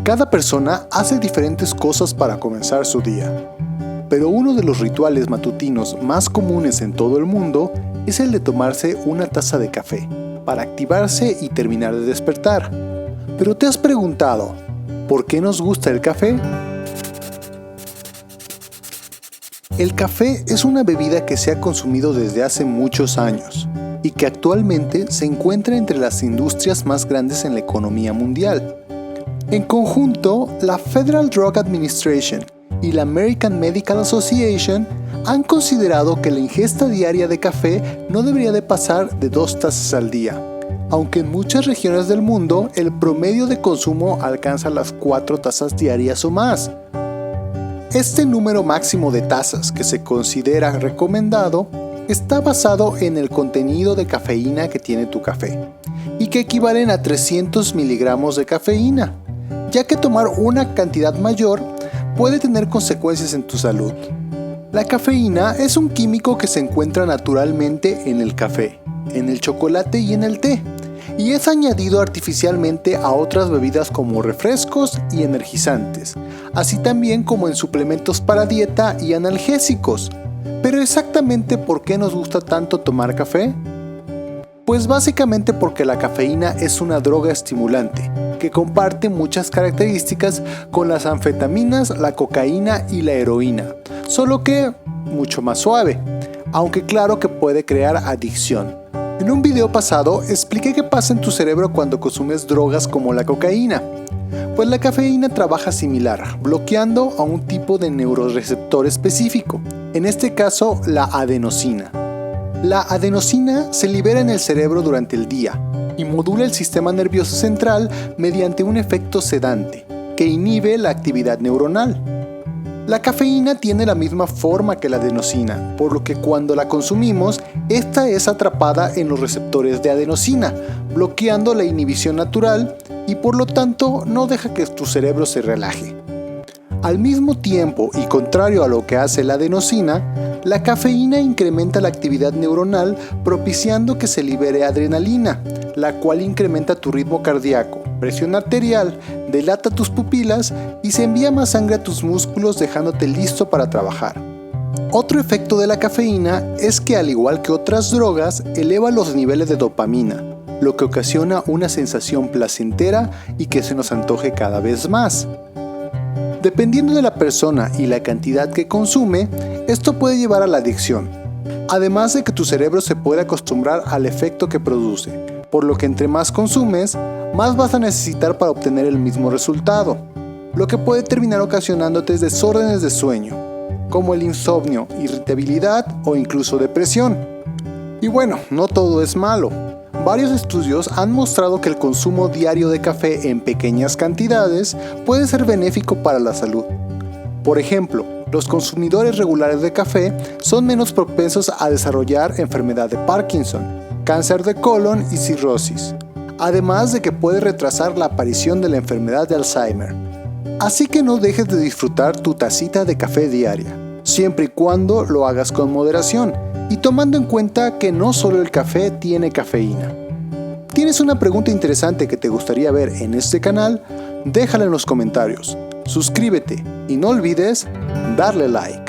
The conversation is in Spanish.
Cada persona hace diferentes cosas para comenzar su día, pero uno de los rituales matutinos más comunes en todo el mundo es el de tomarse una taza de café para activarse y terminar de despertar. Pero ¿te has preguntado por qué nos gusta el café? El café es una bebida que se ha consumido desde hace muchos años y que actualmente se encuentra entre las industrias más grandes en la economía mundial. En conjunto, la Federal Drug Administration y la American Medical Association han considerado que la ingesta diaria de café no debería de pasar de 2 tazas al día, aunque en muchas regiones del mundo el promedio de consumo alcanza las 4 tazas diarias o más. Este número máximo de tazas que se considera recomendado está basado en el contenido de cafeína que tiene tu café y que equivalen a 300 miligramos de cafeína, ya que tomar una cantidad mayor puede tener consecuencias en tu salud. La cafeína es un químico que se encuentra naturalmente en el café, en el chocolate y en el té, y es añadido artificialmente a otras bebidas como refrescos y energizantes, así también como en suplementos para dieta y analgésicos. ¿Pero exactamente por qué nos gusta tanto tomar café? Pues básicamente porque la cafeína es una droga estimulante, que comparte muchas características con las anfetaminas, la cocaína y la heroína, solo que mucho más suave, aunque claro que puede crear adicción. En un video pasado expliqué qué pasa en tu cerebro cuando consumes drogas como la cocaína. Pues la cafeína trabaja similar, bloqueando a un tipo de neuroreceptor específico, en este caso la adenosina. La adenosina se libera en el cerebro durante el día y modula el sistema nervioso central mediante un efecto sedante, que inhibe la actividad neuronal. La cafeína tiene la misma forma que la adenosina, por lo que cuando la consumimos, esta es atrapada en los receptores de adenosina, bloqueando la inhibición natural y por lo tanto no deja que tu cerebro se relaje. Al mismo tiempo y contrario a lo que hace la adenosina, la cafeína incrementa la actividad neuronal propiciando que se libere adrenalina, la cual incrementa tu ritmo cardíaco, presión arterial, dilata tus pupilas y se envía más sangre a tus músculos dejándote listo para trabajar. Otro efecto de la cafeína es que al igual que otras drogas, eleva los niveles de dopamina, lo que ocasiona una sensación placentera y que se nos antoje cada vez más. Dependiendo de la persona y la cantidad que consume, esto puede llevar a la adicción, además de que tu cerebro se puede acostumbrar al efecto que produce, por lo que entre más consumes, más vas a necesitar para obtener el mismo resultado, lo que puede terminar ocasionándote desórdenes de sueño, como el insomnio, irritabilidad o incluso depresión. Y bueno, no todo es malo. Varios estudios han mostrado que el consumo diario de café en pequeñas cantidades puede ser benéfico para la salud. Por ejemplo, los consumidores regulares de café son menos propensos a desarrollar enfermedad de Parkinson, cáncer de colon y cirrosis, además de que puede retrasar la aparición de la enfermedad de Alzheimer. Así que no dejes de disfrutar tu tacita de café diaria, siempre y cuando lo hagas con moderación y tomando en cuenta que no solo el café tiene cafeína. ¿Tienes una pregunta interesante que te gustaría ver en este canal? Déjala en los comentarios. Suscríbete y no olvides darle like.